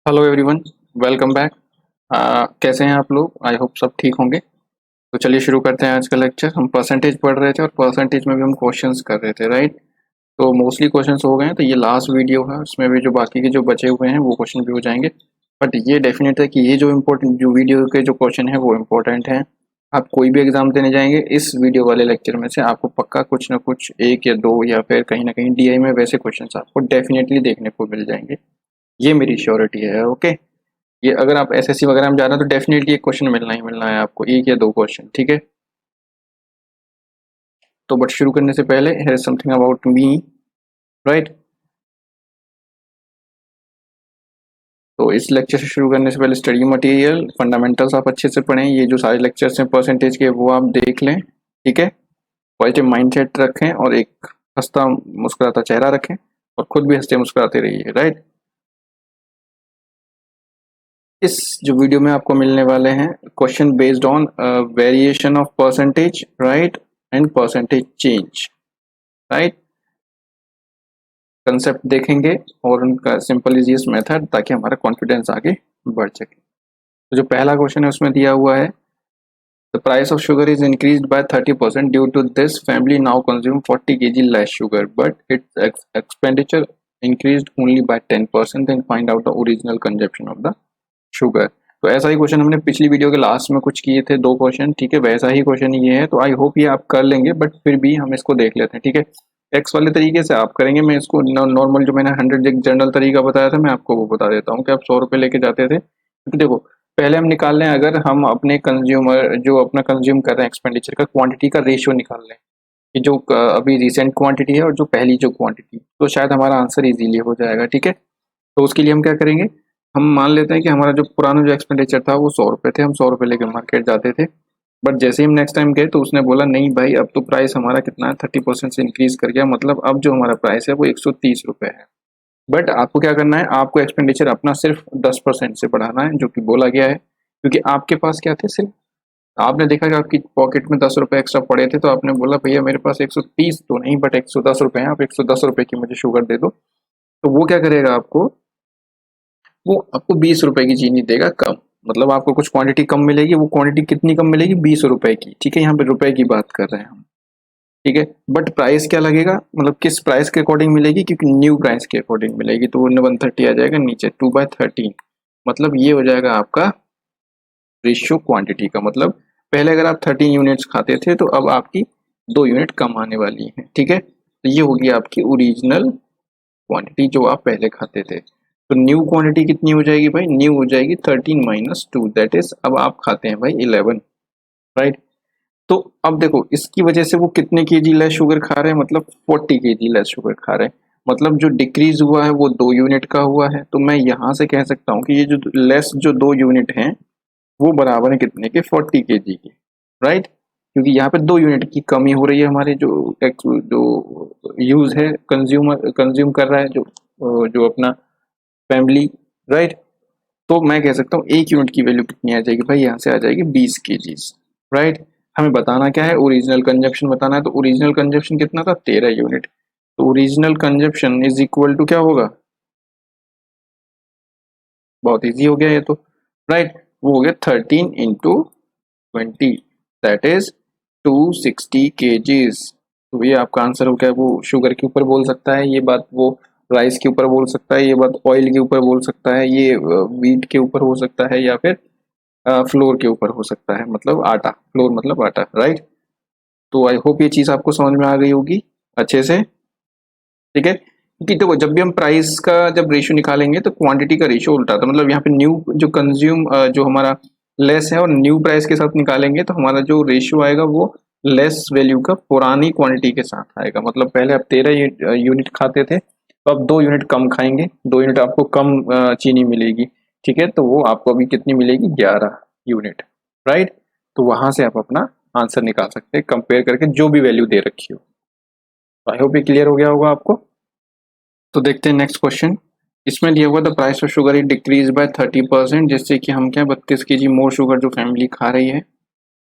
Hello everyone, welcome back. कैसे हैं आप लोग? आई होप सब ठीक होंगे। तो चलिए शुरू करते हैं आज का लेक्चर। हम परसेंटेज पढ़ रहे थे और परसेंटेज में भी हम क्वेश्चंस कर रहे थे, राइट? तो मोस्टली क्वेश्चंस हो गए हैं, तो ये लास्ट वीडियो है, उसमें भी जो बाकी के जो बचे हुए हैं वो क्वेश्चन भी हो जाएंगे। बट ये डेफिनेट है कि ये जो इम्पोर्टेंट जो वीडियो के जो क्वेश्चन है वो इम्पोर्टेंट हैं। आप कोई भी एग्जाम देने जाएंगे, इस वीडियो वाले लेक्चर में से आपको पक्का कुछ ना कुछ एक या दो या फिर कहीं ना कहीं डीआई में वैसे क्वेश्चंस आपको डेफिनेटली देखने को मिल जाएंगे। ये मेरी श्योरिटी है, ओके। ये अगर आप एसएससी वगैरह में जा रहे हो तो डेफिनेटली एक क्वेश्चन मिलना ही मिलना है आपको, एक या दो क्वेश्चन, ठीक है। तो बट शुरू करने से पहले here is something about me, right? तो इस लेक्चर से शुरू करने से पहले स्टडी मटेरियल फंडामेंटल्स आप अच्छे से पढ़ें। ये जो सारे लेक्चर्स हैं परसेंटेज के वो आप देख लें, ठीक है। पॉजिटिव माइंडसेट रखें और एक हंसता मुस्कुराता चेहरा रखें और खुद भी हंसते मुस्कुराते रहिए, राइट? इस जो वीडियो में आपको मिलने वाले हैं question based on variation of percentage, right, and percentage change, right. Concept देखेंगे और उनका सिंपल इजीएस्ट मेथड, ताकि हमारा कॉन्फिडेंस आगे बढ़ सके। तो जो पहला क्वेश्चन है उसमें दिया हुआ है, the price of sugar is increased by 30% due to this family now consume 40 kg less sugar but its expenditure increased only by 10%, then find out the original consumption of the sugar. तो ऐसा ही question हमने पिछली video के last में कुछ किए थे, दो क्वेश्चन, ठीक है। वैसा ही क्वेश्चन ये है, तो आई होप ये आप कर लेंगे, बट फिर भी हम इसको देख लेते हैं, ठीक है। एक्स वाले तरीके से आप करेंगे, मैं इसको नॉर्मल जो मैंने 100 जनरल तरीका बताया था मैं आपको वो बता देता हूँ कि आप 100 रुपये लेके जाते थे। क्योंकि देखो, पहले हम निकाल लें, अगर हम अपने कंज्यूमर जो अपना कंज्यूम कर रहे हैं एक्सपेंडिचर का क्वांटिटी का रेशियो निकाल लें कि जो अभी रिसेंट क्वांटिटी है और जो पहली जो क्वांटिटी, तो शायद हमारा आंसर इजीली हो जाएगा, ठीक है। तो उसके लिए हम क्या करेंगे, हम मान लेते हैं कि हमारा जो पुराना जो एक्सपेंडिचर था वो 100 रुपये थे, हम 100 रुपये लेके मार्केट जाते थे। बट जैसे ही हम नेक्स्ट टाइम गए तो उसने बोला नहीं भाई, अब तो प्राइस हमारा कितना है, 30% से इंक्रीज कर गया, मतलब अब जो हमारा प्राइस है वो 130 रुपये है। बट आपको क्या करना है, आपको एक्सपेंडिचर अपना सिर्फ 10% से बढ़ाना है, जो कि बोला गया है। क्योंकि आपके पास क्या थे, सिर्फ आपने देखा कि आपकी पॉकेट में 10 रुपये एक्स्ट्रा पड़े थे, तो आपने बोला भैया मेरे पास 130 तो नहीं बट 110 रुपये हैं, आप 110 रुपये की मुझे शुगर दे दो। तो वो क्या करेगा, आपको वो आपको 20 रुपए की चीनी देगा कम। मतलब आपको कुछ क्वांटिटी कम मिलेगी, वो क्वांटिटी कितनी कम मिलेगी, 20 रुपए की, ठीक है। यहाँ पे रुपए की बात कर रहे हैं हम, ठीक है। बट प्राइस क्या लगेगा, मतलब किस प्राइस के अकॉर्डिंग मिलेगी, क्योंकि न्यू प्राइस के अकॉर्डिंग मिलेगी, तो वो 130 आ जाएगा नीचे, 2/13। मतलब ये हो जाएगा आपका रेशियो क्वांटिटी का। मतलब पहले अगर आप 13 यूनिट्स खाते थे तो अब आपकी 2 यूनिट कम आने वाली है, ठीक है। तो ये होगी आपकी ओरिजिनल क्वांटिटी जो आप पहले खाते थे। तो न्यू क्वांटिटी कितनी हो जाएगी भाई, न्यू हो जाएगी 13 - 2, दैट इज अब आप खाते हैं भाई 11, राइट। तो अब देखो, इसकी वजह से वो कितने केजी लेस शुगर खा रहे हैं, मतलब 40 kg लेस शुगर खा रहे हैं। मतलब जो डिक्रीज हुआ है वो 2 यूनिट का हुआ है। तो मैं यहाँ से कह सकता हूँ कि ये जो लेस जो 2 यूनिट हैं वो बराबर है कितने के, 40 kg के, राइट। क्योंकि यहाँ पे 2 यूनिट की कमी हो रही है, हमारे जो जो यूज है, कंज्यूमर कंज्यूम कर रहा है जो अपना फैमिली, राइट। तो मैं कह सकता हूँ 1 यूनिट की वैल्यू कितनी आ जाएगी भाई, यहाँ से आ जाएगी 20 kg, राइट। हमें बताना क्या है, ओरिजिनल कंजप्शन बताना है। तो ओरिजिनल कंजप्शन कितना था, 13 यूनिट। तो original consumption is equal to क्या होगा, बहुत इजी हो गया ये तो, राइट। वो हो गया 13 × 20, दैट इज 260 kgs। तो ये आपका आंसर हो गया। वो शुगर के ऊपर बोल सकता है ये बात, वो राइस के ऊपर बोल सकता है ये बात, ऑयल के ऊपर बोल सकता है ये, व्हीट के ऊपर हो सकता है, या फिर फ्लोर के ऊपर हो सकता है, मतलब आटा, फ्लोर मतलब आटा, राइट। तो आई होप ये चीज़ आपको समझ में आ गई होगी अच्छे से, ठीक है। क्योंकि देखो, जब भी हम प्राइस का जब रेशियो निकालेंगे तो क्वांटिटी का रेशियो उल्टा था, मतलब यहाँ पे न्यू जो कंज्यूम जो हमारा लेस है और न्यू प्राइस के साथ निकालेंगे तो हमारा जो रेशियो आएगा वो लेस वैल्यू का पुरानी क्वांटिटी के साथ आएगा। मतलब पहले आप 13 यूनिट खाते थे, तो अब 2 यूनिट कम खाएंगे, 2 यूनिट आपको कम चीनी मिलेगी, ठीक है। तो वो आपको अभी कितनी मिलेगी, 11 यूनिट, राइट। तो वहां से आप अपना आंसर निकाल सकते हैं कंपेयर करके जो भी वैल्यू दे रखी हो। आई होप ये क्लियर हो गया होगा आपको। तो देखते हैं नेक्स्ट क्वेश्चन। इसमें दिया हुआ the price of sugar is decrease by 30%, जिससे कि हम क्या 32 kg मोर शुगर जो फैमिली खा रही है,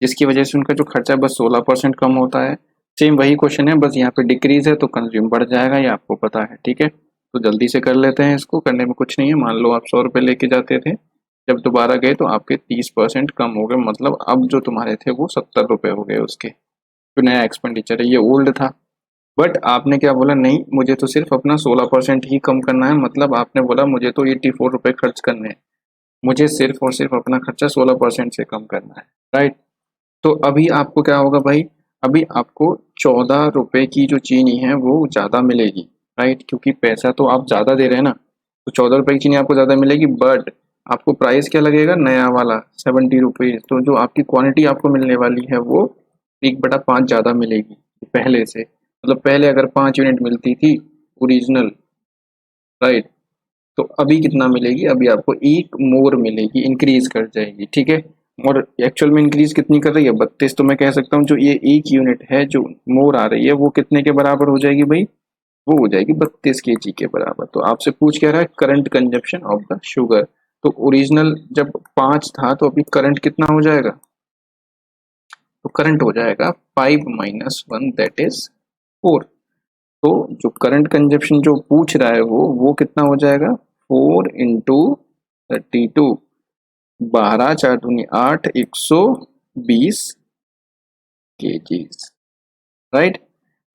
जिसकी वजह से उनका जो खर्चा बस 16% कम होता है। सेम वही क्वेश्चन है, बस यहाँ पे डिक्रीज है तो कंज्यूम बढ़ जाएगा, ये आपको पता है, ठीक है। तो जल्दी से कर लेते हैं, इसको करने में कुछ नहीं है। मान लो आप 100 रुपये लेके जाते थे, जब दोबारा गए तो आपके 30% कम हो गए, मतलब अब जो तुम्हारे थे वो 70 रुपये हो गए उसके। जो नया एक्सपेंडिचर है ये ओल्ड था, बट आपने क्या बोला, नहीं मुझे तो सिर्फ अपना 16% ही कम करना है, मतलब आपने बोला मुझे तो 84 रुपये खर्च करने हैं, मुझे सिर्फ और सिर्फ अपना खर्चा 16% से कम करना है, राइट। तो अभी आपको क्या होगा भाई, अभी आपको 14 रुपये की जो चीनी है वो ज़्यादा मिलेगी, राइट, क्योंकि पैसा तो आप ज़्यादा दे रहे हैं ना, तो 14 रुपये की चीनी आपको ज़्यादा मिलेगी, बट आपको प्राइस क्या लगेगा नया वाला 70 रुपीज़। तो जो आपकी क्वांटिटी आपको मिलने वाली है वो 1/5 ज़्यादा मिलेगी पहले से, मतलब पहले अगर 5 यूनिट मिलती थी ओरिजिनल, राइट, तो अभी कितना मिलेगी, अभी आपको एक मोर मिलेगी, इंक्रीज कर जाएगी, ठीक है। और एक्चुअल में इंक्रीज कितनी कर रही है, 32। तो मैं कह सकता हूँ जो ये एक यूनिट है जो मोर आ रही है वो कितने के बराबर हो जाएगी भाई, वो हो जाएगी 32 kg के बराबर। तो आपसे पूछ क्या रहा है, current consumption of the sugar. तो ओरिजिनल जब 5 था तो अभी करंट कितना हो जाएगा, तो करंट हो जाएगा 5 - 1 दैट इज 4। तो जो करंट कंजप्शन जो पूछ रहा है वो कितना हो जाएगा, 4 × 32, 12 4 दूनी 8, 120 kgs, राइट।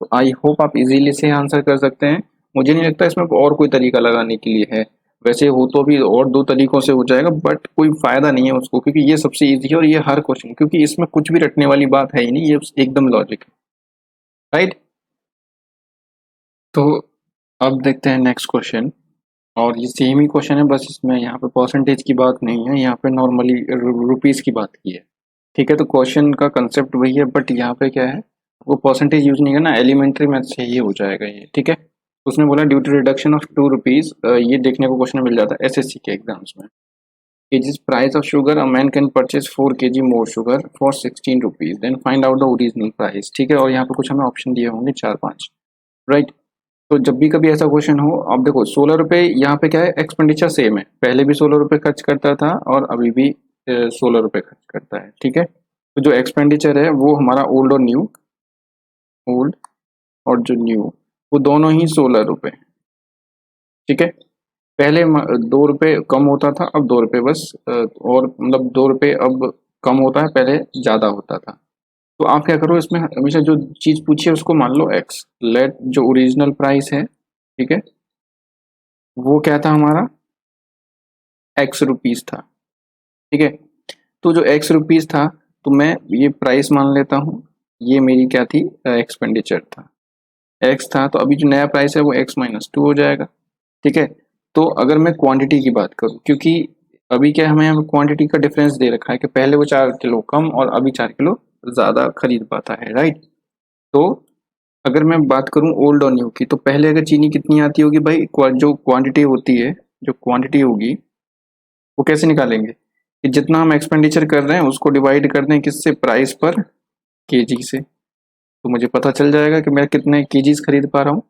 तो आई होप आप इजीली से आंसर कर सकते हैं। मुझे नहीं लगता इसमें और कोई तरीका लगाने के लिए है, वैसे हो तो भी और 2 तरीकों से हो जाएगा, बट कोई फायदा नहीं है उसको, क्योंकि ये सबसे इजी है और ये हर क्वेश्चन, क्योंकि इसमें कुछ भी रटने वाली बात है ही नहीं, ये एकदम लॉजिक है, राइट। तो अब देखते हैं नेक्स्ट क्वेश्चन, और ये सेम ही क्वेश्चन है, बस इसमें यहाँ पे परसेंटेज की बात नहीं है, यहाँ पे नॉर्मली रुपीज़ की बात की है, ठीक है। तो क्वेश्चन का कंसेप्ट वही है, बट यहाँ पे क्या है, वो परसेंटेज यूज नहीं करना, एलिमेंट्री मैथ से ही हो जाएगा ये, ठीक है। उसने बोला due to reduction of 2 rupees, ये देखने को क्वेश्चन मिल जाता है एसएससी के एग्जाम्स में। Kgs price of sugar, a man can purchase 4 kg more sugar for 16 rupees, then find out the original price, ठीक है। और यहाँ पे कुछ हमें ऑप्शन दिए होंगे 4-5, राइट। तो जब भी कभी ऐसा क्वेश्चन हो, आप देखो 16 रुपये, यहाँ पे क्या है, एक्सपेंडिचर सेम है, पहले भी 16 रुपये खर्च करता था और अभी भी 16 रुपये खर्च करता है, ठीक है। तो जो एक्सपेंडिचर है वो हमारा ओल्ड और न्यू, ओल्ड और जो न्यू, वो दोनों ही 16 रुपये, ठीक है। पहले 2 रुपये कम होता था, अब 2 रुपये बस, और मतलब 2 रुपये अब कम होता है, पहले ज़्यादा होता था। तो आप क्या करो, इसमें हमेशा जो चीज़ पूछिए उसको मान लो एक्स, लेट जो ओरिजिनल प्राइस है, ठीक है, वो क्या था हमारा, एक्स रुपीज़ था, ठीक है। तो जो एक्स रुपीज़ था, तो मैं ये प्राइस मान लेता हूँ, ये मेरी क्या थी, एक्सपेंडिचर था, एक्स था, तो अभी जो नया प्राइस है वो x - 2 हो जाएगा, ठीक है। तो अगर मैं क्वांटिटी की बात करूँ, क्योंकि अभी क्या हमें यहाँ क्वांटिटी का डिफरेंस दे रखा है कि पहले वो 4 किलो कम और अभी 4 किलो ज़्यादा खरीद पाता है, राइट। तो अगर मैं बात करूँ ओल्ड और न्यू की, तो पहले अगर चीनी कितनी आती होगी भाई, जो क्वांटिटी होती है, जो क्वांटिटी होगी वो कैसे निकालेंगे, कि जितना हम एक्सपेंडिचर कर रहे हैं उसको डिवाइड कर दें किससे, प्राइस पर केजी से, तो मुझे पता चल जाएगा कि मैं कितने केजीज खरीद पा रहा हूँ।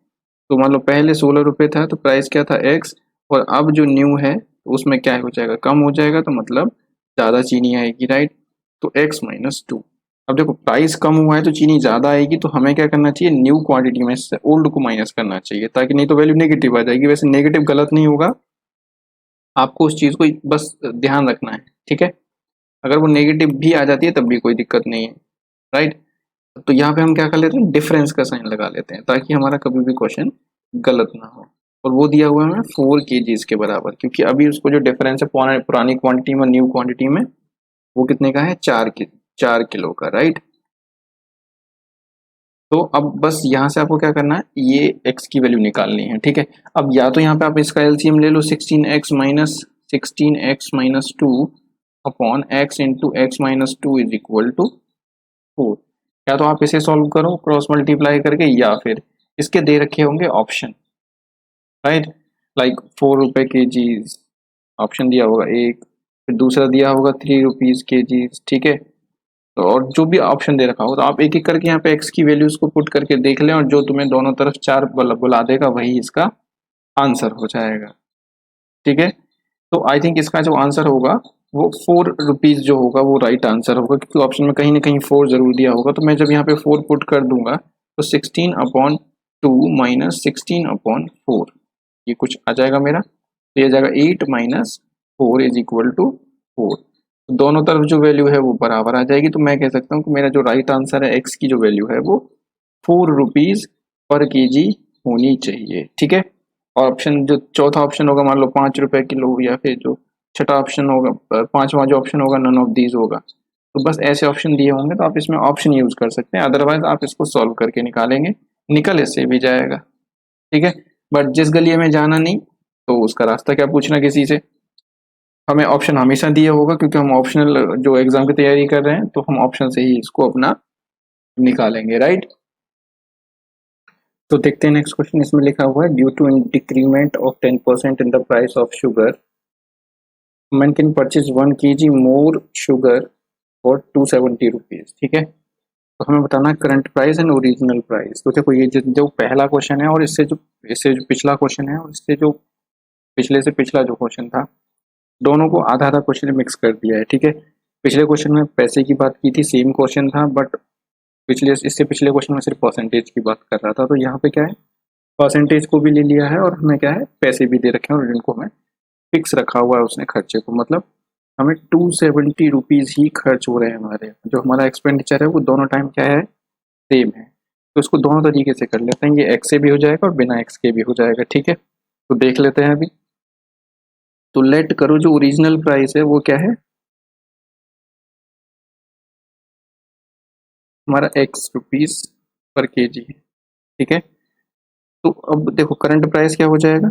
तो मान लो पहले 16 रुपये था तो प्राइस क्या था एक्स, और अब जो न्यू है तो उसमें क्या हो जाएगा, कम हो जाएगा, तो मतलब ज़्यादा चीनी आएगी, राइट। तो x - 2। अब देखो प्राइस कम हुआ है तो चीनी ज़्यादा आएगी, तो हमें क्या करना चाहिए, न्यू क्वांटिटी में से ओल्ड को माइनस करना चाहिए, ताकि नहीं तो वैल्यू नेगेटिव आ जाएगी। वैसे नेगेटिव गलत नहीं होगा, आपको उस चीज़ को बस ध्यान रखना है, ठीक है। अगर वो नेगेटिव भी आ जाती है तब भी कोई दिक्कत नहीं है, राइट। तो यहाँ पे हम क्या कर लेते हैं, डिफरेंस का साइन लगा लेते हैं, ताकि हमारा कभी भी क्वेश्चन गलत ना हो। और वो दिया हुआ है हमें 4 kgs के बराबर, क्योंकि अभी उसको जो डिफरेंस है पुरानी क्वांटिटी में न्यू क्वांटिटी में, वो कितने का है, 4 किलो का, राइट। तो अब बस यहाँ से आपको क्या करना है, ये x की वैल्यू निकालनी है, ठीक है। अब या तो यहाँ पे आप इसका एलसीएम ले लो, 16x - 2 upon x into x - 2 is equal to 4। या तो आप इसे सॉल्व करो क्रॉस मल्टीप्लाई करके, या फिर इसके दे रखे होंगे ऑप्शन, राइट, लाइक 4 रुपये kgs ऑप्शन दिया होगा एक, फिर दूसरा दिया होगा 3 रुपीज़ kgs, ठीक है। तो और जो भी ऑप्शन दे रखा हो, तो आप एक एक करके यहाँ पे x की वैल्यूज को पुट करके देख लें, और जो तुम्हें दोनों तरफ 4 बुला देगा वही इसका आंसर हो जाएगा, ठीक है। तो आई थिंक इसका जो आंसर होगा वो 4 रुपीज़ जो होगा वो राइट आंसर होगा, क्योंकि ऑप्शन में कहीं ना कहीं 4 जरूर दिया होगा। तो मैं जब यहाँ पे 4 पुट कर दूंगा तो 16/2 - 16/4, ये कुछ आ जाएगा मेरा, तो ये जाएगा 8 माइनस 4 इज इक्वल टू 4। तो दोनों तरफ जो वैल्यू है वो बराबर आ जाएगी, तो मैं कह सकता हूँ कि मेरा जो राइट आंसर है एक्स की जो वैल्यू है वो 4 रुपीज पर केजी होनी चाहिए। ठीक है। और ऑप्शन जो चौथा ऑप्शन होगा, मान लो 5 रुपए किलो, या फिर जो छठा ऑप्शन होगा, पांचवा जो ऑप्शन होगा, नन ऑफ दीज होगा। तो बस ऐसे ऑप्शन दिए होंगे तो आप इसमें ऑप्शन यूज कर सकते हैं, अदरवाइज आप इसको सॉल्व करके निकालेंगे, निकल इससे भी जाएगा। ठीक है। बट जिस गलिए में जाना नहीं, तो उसका रास्ता क्या पूछना किसी से। हमें ऑप्शन हमेशा दिया होगा, क्योंकि हम ऑप्शनल जो एग्जाम की तैयारी कर रहे हैं, तो हम ऑप्शन से ही इसको अपना निकालेंगे, राइट। तो देखते हैं नेक्स्ट क्वेश्चन। इसमें लिखा हुआ है due to decrement of 10% in the price of sugar, man can purchase 1 kg more sugar for 270 rupees. ठीक है। तो हमें बताना है current price and original price. तो देखो ये जो पहला क्वेश्चन है, और इससे जो पिछला क्वेश्चन है, और इससे जो पिछले से पिछला जो क्वेश्चन था, दोनों को आधा आधा क्वेश्चन मिक्स कर दिया है। ठीक है। पिछले क्वेश्चन में पैसे की बात की थी, सेम क्वेश्चन था, बट इससे पिछले क्वेश्चन में सिर्फ परसेंटेज की बात कर रहा था। तो यहाँ पे क्या है, परसेंटेज को भी ले लिया है, और हमें क्या है, पैसे भी दे रखे हैं, और जिनको हमें फिक्स रखा हुआ है उसने खर्चे को, मतलब हमें 270 रुपीज ही खर्च हो रहे हैं हमारे। जो हमारा एक्सपेंडिचर है वो दोनों टाइम क्या है, सेम है। तो इसको दोनों तरीके से कर लेते हैं, ये एक्स से भी हो जाएगा और बिना एक्स के भी हो जाएगा। ठीक है। तो देख लेते हैं अभी। तो लेट करो जो ओरिजिनल प्राइस है वो क्या है, हमारा एक्स रुपीज पर केजी है। ठीक है। तो अब देखो करंट प्राइस क्या हो जाएगा,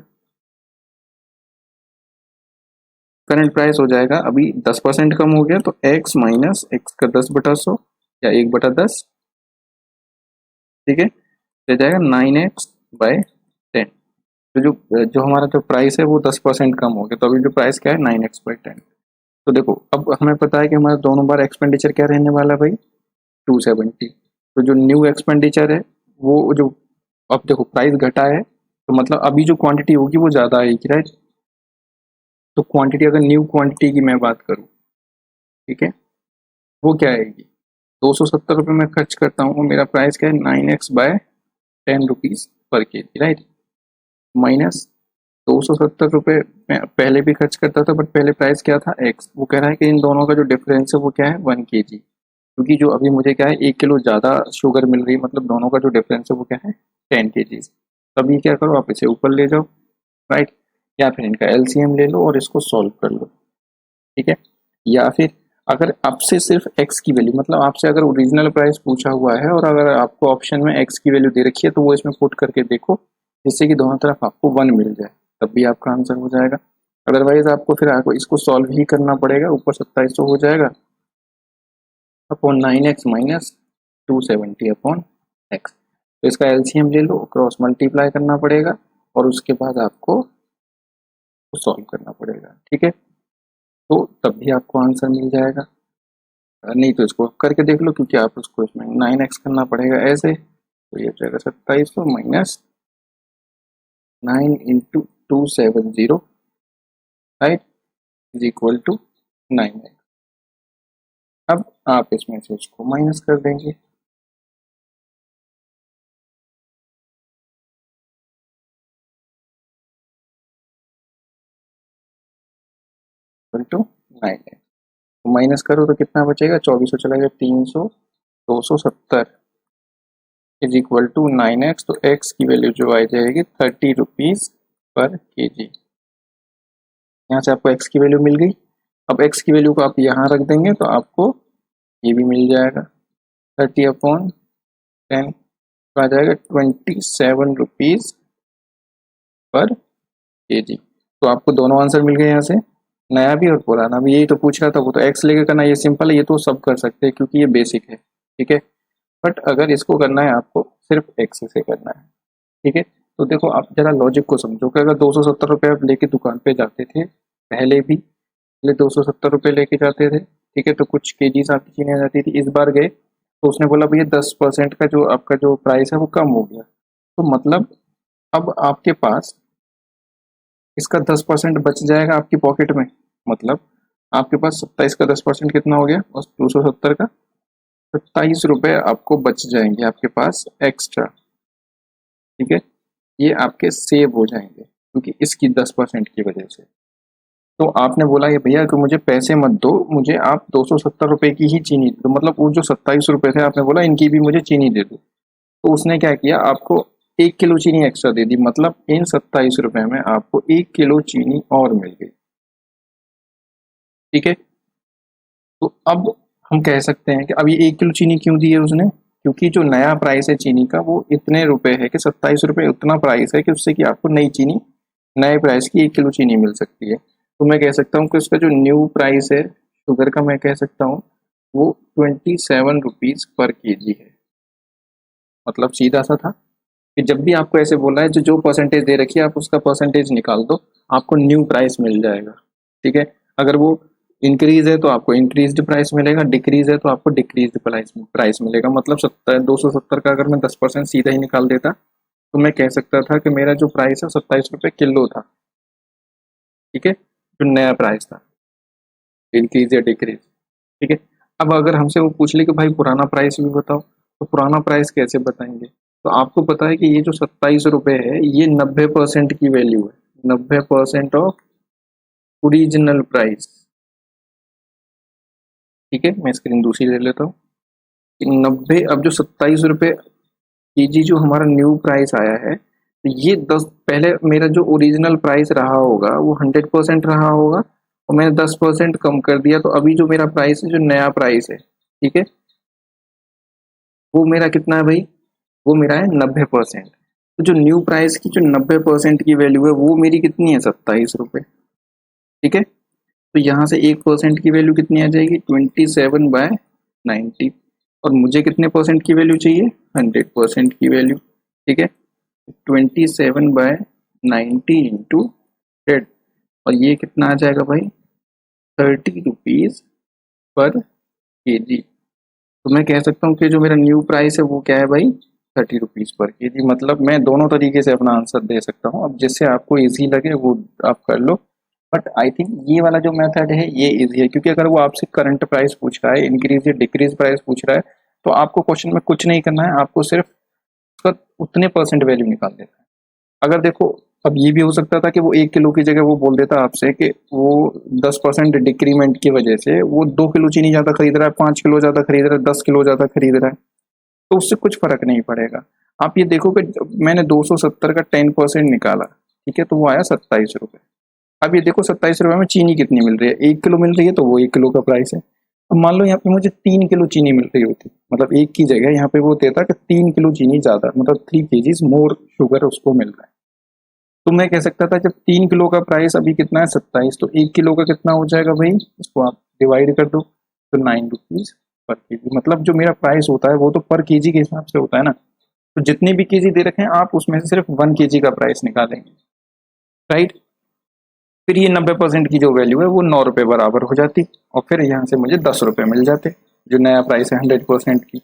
करंट प्राइस हो जाएगा अभी 10% कम हो गया, तो एक्स माइनस एक्स का 10/100 या 1/10। ठीक है। तो जाएगा 9x/10। तो जो जो हमारा जो प्राइस है वो 10% कम हो गया, तो अभी जो प्राइस क्या है 9x/10। तो देखो अब हमें पता है कि हमारा दोनों बार एक्सपेंडिचर क्या रहने वाला है भाई, 270। तो जो न्यू एक्सपेंडिचर है वो जो, अब देखो प्राइस घटा है, तो मतलब अभी जो क्वांटिटी होगी वो ज़्यादा आएगी, राइट। तो क्वांटिटी, अगर न्यू क्वांटिटी की मैं बात करूँ, ठीक है, वो क्या आएगी, 270 रुपये में खर्च करता हूँ, मेरा प्राइस क्या है 9x/10 रुपीज़ पर केजी, राइट। माइनस 270 रुपये मैं पहले भी खर्च करता था, बट पहले प्राइस क्या था एक्स। वो कह रहा है कि इन दोनों का जो डिफरेंस है वो क्या है 1 kg, क्योंकि जो अभी मुझे क्या है 1 किलो ज़्यादा शुगर मिल रही है, मतलब दोनों का जो डिफरेंस है वो क्या है 10 kg। तब ये क्या करो, आप इसे ऊपर ले जाओ, राइट, या फिर इनका एलसीएम ले लो और इसको सॉल्व कर लो। ठीक है। या फिर अगर आपसे सिर्फ एक्स की वैल्यू, मतलब आपसे अगर ओरिजिनल प्राइस पूछा हुआ है और अगर आपको ऑप्शन में एक्स की वैल्यू दे रखी है, तो वो इसमें पुट करके देखो, जिससे कि दोनों तरफ आपको 1 मिल जाए, तब भी आपका आंसर हो जाएगा। अदरवाइज आपको फिर आपको इसको सॉल्व ही करना पड़ेगा, ऊपर 2700 हो जाएगा upon 9x minus 270 upon x. तो इसका एलसीएम ले लो, क्रॉस मल्टीप्लाई करना पड़ेगा, और उसके बाद आपको सॉल्व करना पड़ेगा। ठीक है। तो तब भी आपको आंसर मिल जाएगा। नहीं तो इसको करके देख लो, क्योंकि आप उसको इसमें 9x करना पड़ेगा ऐसे, तो ये हो जाएगा 2700 minus 9 × 270, right, is equal to 9x। अब आप इसमें से इसको माइनस कर देंगे, इक्वल टू 9x। तो माइनस करो तो कितना बचेगा, 2400 चला गया, 300, 270 इज इक्वल टू 9x। तो x की वैल्यू जो आ जाएगी 30 रुपीज पर केजी। यहाँ से आपको x की वैल्यू मिल गई। अब x की वैल्यू को आप यहाँ रख देंगे तो आपको ये भी मिल जाएगा, 30/10 आ जाएगा 27 रुपीज पर केजी। तो आपको दोनों आंसर मिल गए यहाँ से, नया भी और पुराना भी। यही तो पूछ रहा था, वो तो एक्स लेके करना, ये सिंपल है, ये तो सब कर सकते हैं क्योंकि ये बेसिक है। ठीक है। बट अगर इसको करना है आपको सिर्फ एक्स से करना है। ठीक है। तो देखो आप जरा लॉजिक को समझो कि अगर 270 रुपये आप लेके दुकान पे जाते थे, पहले 270 रुपये लेके जाते थे, ठीक है, तो कुछ केजीज आपकी चीनी आ जाती थी। इस बार गए तो उसने बोला भैया 10% का जो आपका जो प्राइस है वो कम हो गया, तो मतलब अब आपके पास इसका 10% बच जाएगा आपकी पॉकेट में। मतलब आपके पास 27 का 10% कितना हो गया, बस 270 का 27 रुपये आपको बच जाएंगे आपके पास एक्स्ट्रा। ठीक है। ये आपके सेव हो जाएंगे। क्योंकि इसकी 10% की वजह से। तो आपने बोला ये भैया कि मुझे पैसे मत दो, मुझे आप 270 रुपये की ही चीनी दो, मतलब वो जो 27 रुपये थे आपने बोला इनकी भी मुझे चीनी दे दो। तो उसने क्या किया, आपको 1 किलो चीनी एक्स्ट्रा दे दी, मतलब इन 27 रुपये में आपको 1 किलो चीनी और मिल गई। ठीक है, तो अब हम कह सकते हैं कि अब ये 1 किलो चीनी क्यों दी है उसने, क्योंकि जो नया प्राइस है चीनी का वो इतने रुपए है कि 27 रुपये उतना प्राइस है कि उससे कि आपको नई चीनी नए प्राइस की 1 किलो चीनी मिल सकती है। तो मैं कह सकता हूँ कि उसका जो न्यू प्राइस है शुगर का, मैं कह सकता हूँ वो 27 रुपीज़ पर केजी है। मतलब सीधा सा था कि जब भी आपको ऐसे बोला है जो परसेंटेज दे रखी है आप उसका परसेंटेज निकाल दो, आपको न्यू प्राइस मिल जाएगा। ठीक है, अगर वो इंक्रीज है तो आपको इंक्रीज्ड प्राइस मिलेगा, डिक्रीज है तो आपको डिक्रीज्ड प्राइस मिलेगा। मतलब 270 का अगर मैं 10% सीधा ही निकाल देता तो मैं कह सकता था कि मेरा जो प्राइस है 27 रुपये किलो था। ठीक है, जो नया प्राइस था, इंक्रीज या डिक्रीज। ठीक है, अब अगर हमसे वो पूछ ले कि भाई पुराना प्राइस भी बताओ, तो पुराना प्राइस कैसे बताएंगे। तो आपको पता है कि ये जो 27 रुपये है ये 90% की वैल्यू है, 90% ऑफ ओरिजिनल प्राइस। ठीक है, मैं स्क्रीन दूसरी ले लेता हूँ। 90, अब जो 27 रुपये केजी जो हमारा न्यू प्राइस आया है, तो ये 10, पहले मेरा जो ओरिजिनल प्राइस रहा होगा वो 100% रहा होगा और मैंने 10% कम कर दिया, तो अभी जो मेरा प्राइस है, जो नया प्राइस है, ठीक है, वो मेरा कितना है भाई, वो मेरा है 90%। तो जो न्यू प्राइस की जो 90% की वैल्यू है वो मेरी कितनी है, 27 रुपये। ठीक है, तो यहाँ से 1% की वैल्यू कितनी आ जाएगी, 27/90। और मुझे कितने परसेंट की वैल्यू चाहिए, 100% की वैल्यू। ठीक है, 27/90 इंटू 100, और ये कितना आ जाएगा भाई, 30 रुपीज़ पर केजी। तो मैं कह सकता हूँ कि जो मेरा न्यू प्राइस है वो क्या है भाई, 30 रुपीज़ पर केजी। मतलब मैं दोनों तरीके से अपना आंसर दे सकता हूँ, अब जिससे आपको इजी लगे वो आप कर लो। बट आई थिंक ये वाला जो मेथड है ये इजी है, क्योंकि अगर वो आपसे करंट प्राइस पूछ रहा है, इंक्रीज या डिक्रीज प्राइस पूछ रहा है, तो आपको क्वेश्चन में कुछ नहीं करना है, आपको सिर्फ उसका उतने परसेंट वैल्यू निकाल देना है। अगर देखो, अब ये भी हो सकता था कि वो 1 किलो की जगह वो बोल देता आपसे कि वो 10% डिक्रीमेंट की वजह से वो 2 किलो चीनी ज़्यादा खरीद रहा है, 5 किलो ज़्यादा खरीद रहा है, 10 किलो ज़्यादा खरीद रहा है, तो उससे कुछ फर्क नहीं पड़ेगा। आप ये देखो कि मैंने 270 का 10% निकाला, ठीक है, तो वो आया 27 रुपये। अब ये देखो 27 रुपये में चीनी कितनी मिल रही है, 1 किलो मिल रही है, तो वो 1 किलो का प्राइस है। अब मान लो यहाँ पे मुझे 3 किलो चीनी मिल रही होती, मतलब एक की जगह यहाँ पे वो देता कि 3 किलो चीनी ज़्यादा, मतलब 3 kgs मोर शुगर उसको मिल रहा है। तो मैं कह सकता था जब 3 किलो का प्राइस अभी कितना है, 27, तो 1 किलो का कितना हो जाएगा भाई, इसको आप डिवाइड कर दो, तो 9 रुपीज़ पर केजी। मतलब जो मेरा प्राइस होता है वो तो पर केजी के हिसाब से होता है ना, तो जितने भी केजी दे रखे हैं आप उसमें से सिर्फ 1 kg का प्राइस निकालेंगे, राइट। फिर ये 90% की जो वैल्यू है वो 9 रुपये बराबर हो जाती, और फिर यहाँ से मुझे 10 रुपये मिल जाते, जो नया प्राइस है 100% की।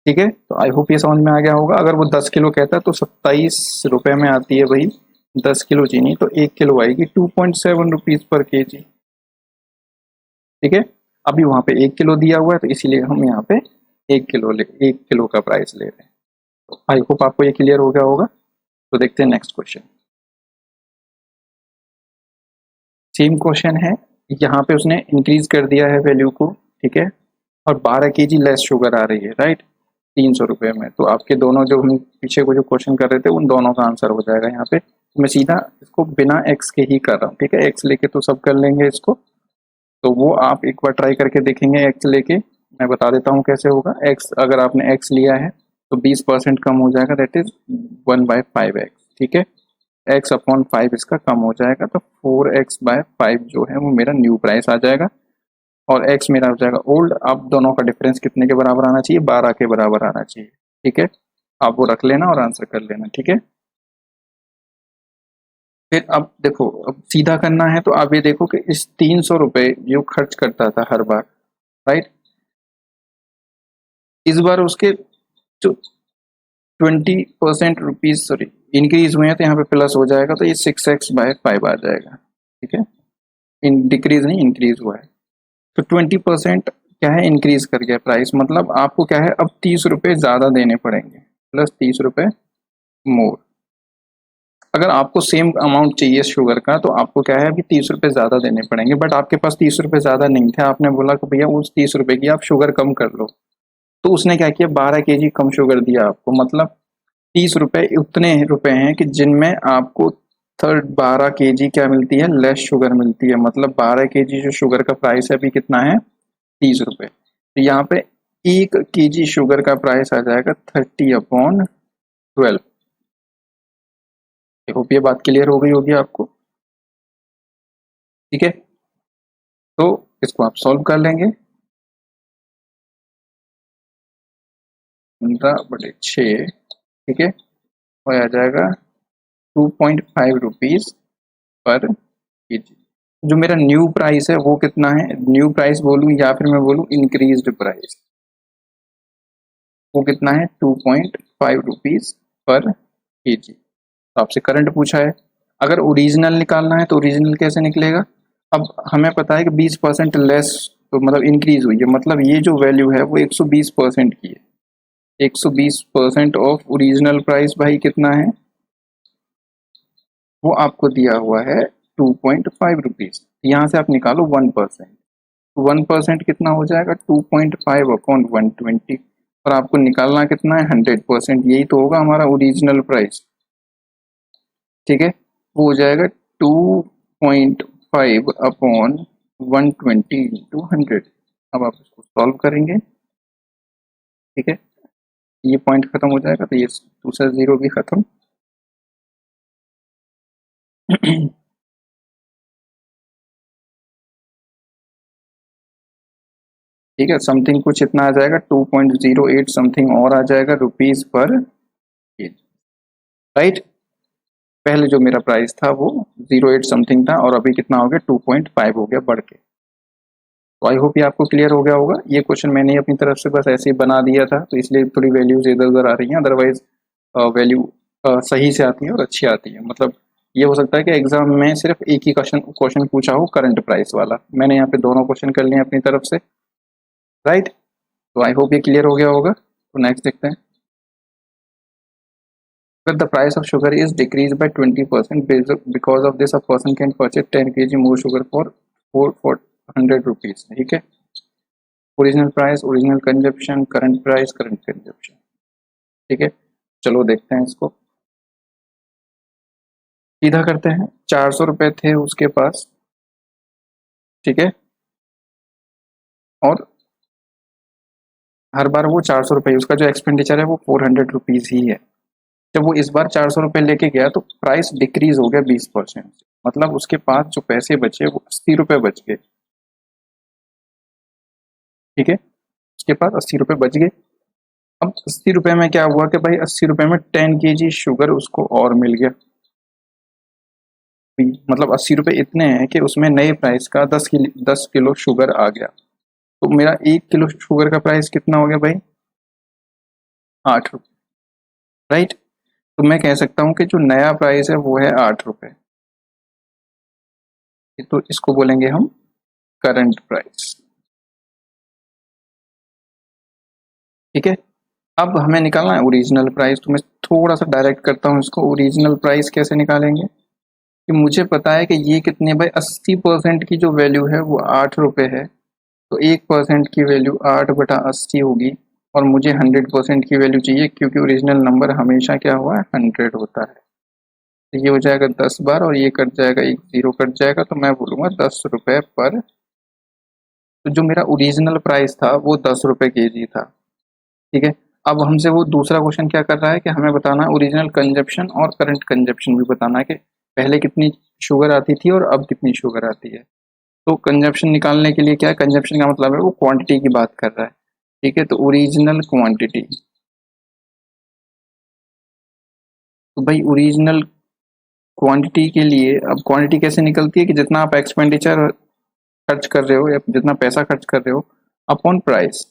ठीक है, तो आई होप ये समझ में आ गया होगा। अगर वो 10 किलो कहता है तो 27 रुपये में आती है भाई 10 किलो चीनी, तो 1 किलो आएगी 2.7 रुपीज़ पर केजी। ठीक है, अभी वहाँ पे 1 किलो दिया हुआ है तो इसीलिए हम यहाँ पे 1 किलो का प्राइस ले रहे हैं। तो आई होप आपको ये क्लियर हो गया होगा। तो देखते हैं नेक्स्ट क्वेश्चन। सेम क्वेश्चन है, यहाँ पे उसने इंक्रीज कर दिया है वैल्यू को, ठीक है, और 12 kg लेस शुगर आ रही है, राइट, 300 रुपये में। तो आपके दोनों जो हम पीछे को जो क्वेश्चन कर रहे थे उन दोनों का आंसर हो जाएगा यहाँ पे। तो मैं सीधा इसको बिना एक्स के ही कर रहा हूँ, ठीक है, एक्स लेके तो सब कर लेंगे इसको, तो वो आप एक बार ट्राई करके देखेंगे एक्स लेके। मैं बता देता हूँ कैसे होगा। एक्स, अगर आपने एक्स लिया है तो 20% कम हो जाएगा, दैट इज 1/5x, ठीक है, एक्स अपॉन 5 इसका कम हो जाएगा, तो 4x/5 जो है वो मेरा न्यू प्राइस आ जाएगा, और x मेरा हो जाएगा ओल्ड। अब दोनों का डिफरेंस कितने के बराबर आना चाहिए, 12 के बराबर आना चाहिए। ठीक है, आप वो रख लेना और आंसर कर लेना। ठीक है, फिर अब देखो, अब सीधा करना है तो आप ये देखो कि इस 300 रुपये जो खर्च करता था हर बार, राइट, इस बार उसके जो 20% रुपीज सॉरी इंक्रीज हुए हैं, तो यहाँ पे प्लस हो जाएगा, तो ये 6x/5 आ जाएगा। ठीक है, इन डिक्रीज नहीं, इंक्रीज हुआ है, तो 20% क्या है, इंक्रीज कर गया प्राइस, मतलब आपको क्या है, अब 30 रुपये ज़्यादा देने पड़ेंगे, प्लस 30 रुपये मोर। अगर आपको सेम अमाउंट चाहिए शुगर का तो आपको क्या है अभी 30 रुपये ज़्यादा देने पड़ेंगे, बट आपके पास 30 रुपये ज़्यादा नहीं थे, आपने बोला कि भैया उस 30 रुपये की आप शुगर कम कर लो, तो उसने क्या किया 12 kg कम शुगर दिया आपको, मतलब 30 रुपये उतने रुपए हैं कि जिनमें आपको थर्ड 12 kg क्या मिलती है, लेस शुगर मिलती है, मतलब 12 kg जो शुगर का प्राइस है अभी कितना है 30 रुपये, तो यहाँ पे 1 kg शुगर का प्राइस आ जाएगा 30/12। आई होप ये बात क्लियर हो गई होगी आपको। ठीक है, तो इसको आप सॉल्व कर लेंगे। 15/6, ठीक है, और आ जाएगा 2.5 रुपीज पर केजी। जो मेरा न्यू प्राइस है वो कितना है, न्यू प्राइस बोलूं या फिर मैं बोलूं इंक्रीज्ड प्राइस, वो कितना है 2.5 रुपीज पर केजी। तो आपसे करंट पूछा है, अगर ओरिजिनल निकालना है तो ओरिजिनल कैसे निकलेगा। अब हमें पता है कि 20% लेस, तो मतलब इंक्रीज हुई है, मतलब ये जो वैल्यू है वो 120% की है। 120% ऑफ ओरिजिनल प्राइस भाई कितना है, वो आपको दिया हुआ है 2.5 रुपीज। यहाँ से आप निकालो 1%, 1% कितना हो जाएगा 2.5/120, और आपको निकालना कितना है 100%, यही तो होगा हमारा ओरिजिनल प्राइस। ठीक है, वो हो जाएगा 2.5/120 अब आप इसको सॉल्व करेंगे। ठीक है, ये पॉइंट खत्म हो जाएगा तो ये दूसरा जीरो भी खत्म। ठीक है, समथिंग कुछ इतना आ जाएगा 2.08 समथिंग और आ जाएगा रुपीज पर केजी, राइट। पहले जो मेरा प्राइस था वो 08 समथिंग था और अभी कितना हो गया 2.5 हो गया बढ़ के। तो आई होप ये आपको क्लियर हो गया होगा। ये क्वेश्चन मैंने अपनी तरफ से बस ऐसे ही बना दिया था, तो इसलिए थोड़ी वैल्यूज इधर उधर आ रही हैं, अदरवाइज वैल्यू सही से आती है और अच्छी आती है। मतलब ये हो सकता है कि एग्जाम में सिर्फ एक ही क्वेश्चन क्वेश्चन पूछा हो करंट प्राइस वाला, मैंने यहाँ पे दोनों क्वेश्चन कर लिए अपनी तरफ से, राइट। तो आई होप ये क्लियर हो गया होगा। तो नेक्स्ट देखते हैं। If the price of sugar is decreased by 20% because of this, a person can purchase 10 kg more sugar for 400 rupees। ठीक है, original price, original consumption, current price, current consumption. ठीक है, चलो देखते हैं इसको, सीधा करते हैं। 400 रुपये थे उसके पास, ठीक है, और हर बार वो 400 रुपये, उसका जो एक्सपेंडिचर है वो 400 रुपीज ही है। जब वो इस बार 400 रुपये लेके गया तो प्राइस डिक्रीज हो गया 20%, मतलब उसके पास जो पैसे बचे वो 80 रुपये बच गए। ठीक है, उसके पास 80 रुपये बच गए। अब 80 रुपये में क्या हुआ कि भाई 80 रुपये में 10 kg शुगर उसको और मिल गया, मतलब 80 रुपये इतने हैं कि उसमें नए प्राइस का 10 किलो शुगर आ गया। तो मेरा 1 किलो शुगर का प्राइस कितना हो गया भाई 8 रुपये, राइट। तो मैं कह सकता हूँ कि जो नया प्राइस है वो है 8 रुपये, तो इसको बोलेंगे हम करंट प्राइस। ठीक है, अब हमें निकालना है ओरिजिनल प्राइस, तो मैं थोड़ा सा डायरेक्ट करता हूँ इसको। ओरिजिनल प्राइस कैसे निकालेंगे कि मुझे पता है कि ये कितने भाई 80% की जो वैल्यू है वो 8 रुपये है, तो 1% की वैल्यू 8/80 होगी, और मुझे 100% की वैल्यू चाहिए क्योंकि ओरिजिनल नंबर हमेशा क्या हुआ है 100 होता है। तो ये हो जाएगा 10 बार और ये कट जाएगा, एक जीरो कट जाएगा, तो मैं बोलूँगा 10 रुपये पर। तो जो मेरा ओरिजिनल प्राइस था वो 10 रुपये kg था। ठीक है, अब हमसे वो दूसरा क्वेश्चन क्या कर रहा है कि हमें बताना है ओरिजिनल कंजप्शन और करंट कंजप्शन भी बताना है कि पहले कितनी शुगर आती थी और अब कितनी शुगर आती है। तो कंजप्शन निकालने के लिए क्या है, कंजप्शन का मतलब है वो क्वांटिटी की बात कर रहा है। ठीक है, तो ओरिजिनल क्वांटिटी, तो भाई ओरिजिनल क्वांटिटी के लिए अब क्वांटिटी कैसे निकलती है कि जितना आप एक्सपेंडिचर खर्च कर रहे हो या जितना पैसा खर्च कर रहे हो अपॉन प्राइस,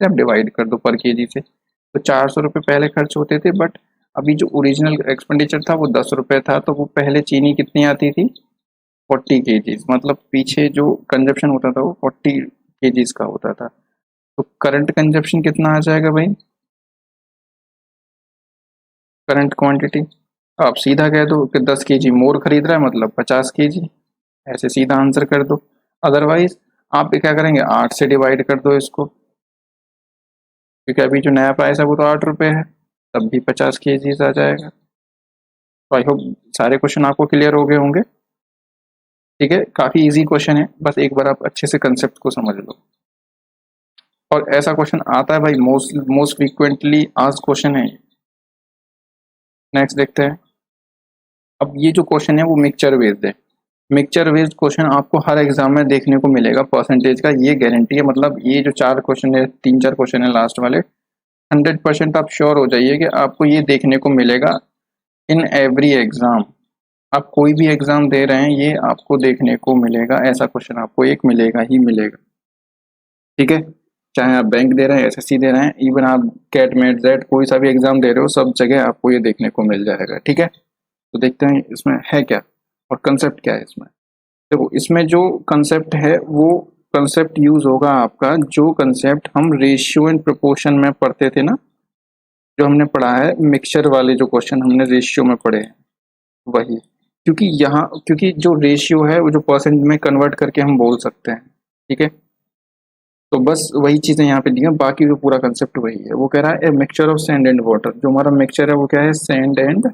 आप डिवाइड कर दो पर केजी से। तो 400 रुपये पहले खर्च होते थे, बट अभी जो ओरिजिनल एक्सपेंडिचर था वो 10 रुपये था, तो वो पहले चीनी कितनी आती थी 40 kg, मतलब पीछे जो कंजप्शन होता था वो 40 kg का होता था। तो करंट कंजप्शन कितना आ जाएगा भाई, करंट क्वांटिटी आप सीधा कह दो कि 10 kg मोर खरीद रहा है मतलब 50 kg, ऐसे सीधा आंसर कर दो। अदरवाइज आप क्या करेंगे, 8 से डिवाइड कर दो इसको, क्योंकि अभी जो नया प्राइस है वो तो 8 रुपये है, तब भी 50 kg आ जाएगा। तो आई होप सारे क्वेश्चन आपको क्लियर हो गए होंगे। ठीक है, काफ़ी इजी क्वेश्चन है, बस एक बार आप अच्छे से कंसेप्ट को समझ लो। और ऐसा क्वेश्चन आता है भाई, most most frequently asked question है। नेक्स्ट देखते हैं। अब ये जो क्वेश्चन है वो मिक्सचर बेस्ड है। मिक्सचर बेस्ड क्वेश्चन आपको हर एग्जाम में देखने को मिलेगा, परसेंटेज का ये गारंटी है। मतलब ये जो 4 क्वेश्चन है, 3-4 क्वेश्चन है लास्ट वाले, 100% आप श्योर हो जाइए कि आपको ये देखने को मिलेगा इन एवरी एग्जाम। आप कोई भी एग्जाम दे रहे हैं, ये आपको देखने को मिलेगा, ऐसा क्वेश्चन आपको एक मिलेगा ही मिलेगा। ठीक है, चाहे आप बैंक दे रहे हैं, एसएससी दे रहे हैं, इवन आप कैट मेट जेट कोई सा भी एग्जाम दे रहे हो, सब जगह आपको ये देखने को मिल जाएगा। ठीक है, तो देखते हैं इसमें है क्या और कंसेप्ट क्या है इसमें। देखो, इसमें जो कंसेप्ट है वो कंसेप्ट यूज होगा आपका, जो कंसेप्ट हम रेशियो एंड प्रोपोर्शन में पढ़ते थे ना, जो हमने पढ़ा है मिक्सचर वाले जो क्वेश्चन हमने रेशियो में पढ़े हैं वही। क्योंकि जो रेशियो है वो जो परसेंट में कन्वर्ट करके हम बोल सकते हैं। ठीक है, तो बस वही चीज़ें यहाँ पे दी हैं, बाकी जो पूरा कंसेप्ट वही है। वो कह रहा है a mixture of sand and water. जो हमारा मिक्सचर है वो क्या है, सैंड एंड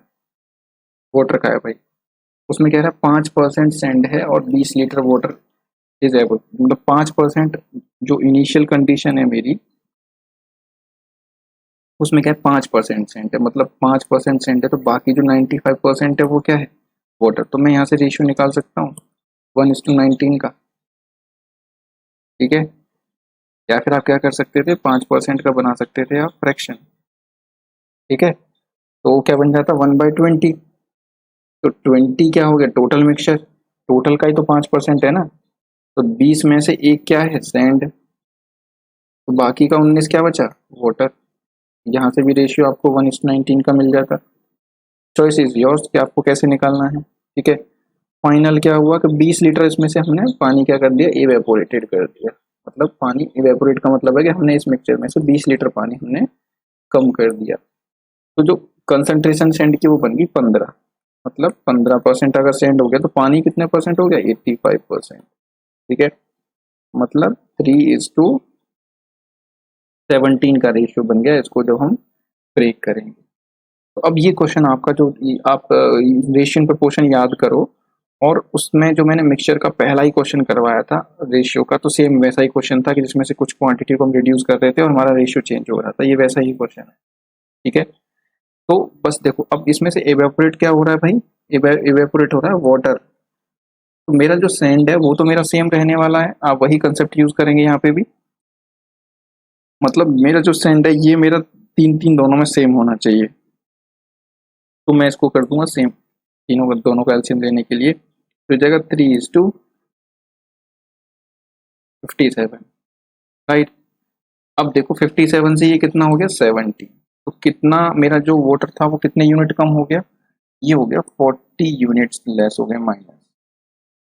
वाटर का है भाई। उसमें कह रहा है 5% सैंड है और 20 लीटर वाटर इज एबल। मतलब 5% जो इनिशियल कंडीशन है मेरी, उसमें क्या है 5% सैंड है, मतलब 5% सैंड है, तो बाकी जो 95% है वो क्या है, वाटर। तो मैं यहाँ से रेशियो निकाल सकता हूँ 1:19 का। ठीक है, या फिर आप क्या कर सकते थे, 5% का बना सकते थे आप फ्रैक्शन। ठीक है, तो वो क्या बन जाता 1/20। तो 20 क्या हो गया, टोटल मिक्सचर, टोटल का ही तो 5% है ना। तो 20 में से एक क्या है, सैंड, तो बाकी का 19 क्या बचा, वाटर। यहाँ से भी रेशियो आपको 1:19 का मिल जाता। चॉइस इज योर्स कि आपको कैसे निकालना है। ठीक है, फाइनल क्या हुआ कि 20 लीटर इसमें से हमने पानी क्या कर दिया, इवेपोरेटेड कर दिया। मतलब पानी इवेपोरेट का मतलब है कि हमने इस मिक्सचर में से 20 लीटर पानी हमने कम कर दिया। तो जो कंसंट्रेशन सेंड की वो बन गई 15। मतलब 15% अगर सेंड हो गया तो पानी कितने परसेंट हो गया, 85%। ठीक है, मतलब 3:17 का रेशियो बन गया इसको जब हम ब्रेक करेंगे। तो अब ये क्वेश्चन आपका जो आप रेशियो प्रोपोर्शन याद करो, और उसमें जो मैंने मिक्सचर का पहला ही क्वेश्चन करवाया था रेशियो का, तो सेम वैसा ही क्वेश्चन था कि जिसमें से कुछ क्वांटिटी को हम रिड्यूस कर रहे थे और हमारा रेशियो चेंज हो रहा था, ये वैसा ही क्वेश्चन है। ठीक है, तो बस देखो अब इसमें से एवेपोरेट क्या हो रहा है भाई, एवेपोरेट हो रहा है वाटर। तो मेरा जो सैंड है वो तो मेरा सेम रहने वाला है, आप वही कंसेप्ट यूज करेंगे यहाँ पे भी। मतलब मेरा जो सैंड है ये मेरा तीन तीन दोनों में सेम होना चाहिए, तो मैं इसको कर दूंगा सेम, तीनों का दोनों का एलसीएम लेने के लिए। तो जगह 3:57। राइट, अब देखो 57 से ये कितना हो गया 70, तो कितना मेरा जो वाटर था वो कितने यूनिट कम हो गया, ये हो गया 40 यूनिट्स लेस हो गए माइनस।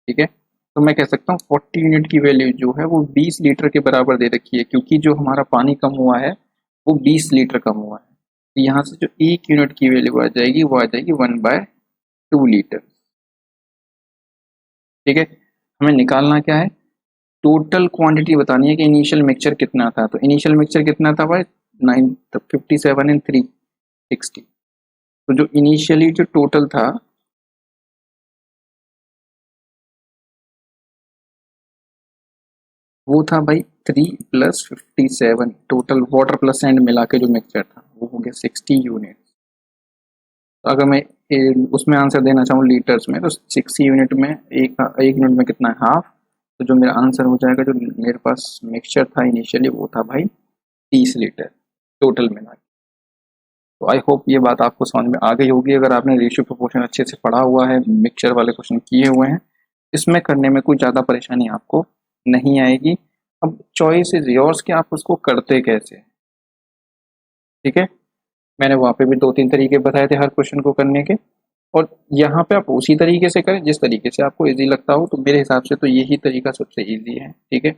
ठीक है, तो मैं कह सकता हूँ 40 यूनिट की वैल्यू जो है वो 20 लीटर के बराबर दे रखी है, क्योंकि जो हमारा पानी कम हुआ है वो 20 लीटर कम हुआ है। तो यहाँ से जो 1 यूनिट की वैल्यू आ जाएगी वो आ जाएगी 1/2 लीटर। ठीक है, हमें निकालना क्या है, टोटल क्वांटिटी बतानी है कि इनिशियल मिक्सचर कितना था। तो इनिशियल मिक्सचर कितना था भाई, 57 एंड 360। तो जो इनिशियली जो टोटल था वो था भाई 3 + 57, टोटल वाटर प्लस सैंड मिला के जो मिक्सचर था वो हो गया 60 यूनिट। तो अगर मैं उसमें आंसर देना चाहूँ लीटर्स में, तो 60 यूनिट में एक यूनिट में कितना है, हाफ। तो जो मेरा आंसर हो जाएगा, जो मेरे पास मिक्सचर था इनिशियली वो था भाई 30 लीटर टोटल मिला के। तो आई होप ये बात आपको समझ में आ गई होगी। अगर आपने रेशियो प्रोपोर्शन अच्छे से पढ़ा हुआ है, मिक्सचर वाले क्वेश्चन किए हुए हैं, इसमें करने में कोई ज़्यादा परेशानी आपको नहीं आएगी। अब चॉइस इज योर्स कि आप उसको करते कैसे। ठीक है, मैंने वहाँ पे भी 2-3 तरीके बताए थे हर क्वेश्चन को करने के, और यहाँ पे आप उसी तरीके से करें जिस तरीके से आपको इजी लगता हो। तो मेरे हिसाब से तो यही तरीका सबसे इजी है। ठीक है,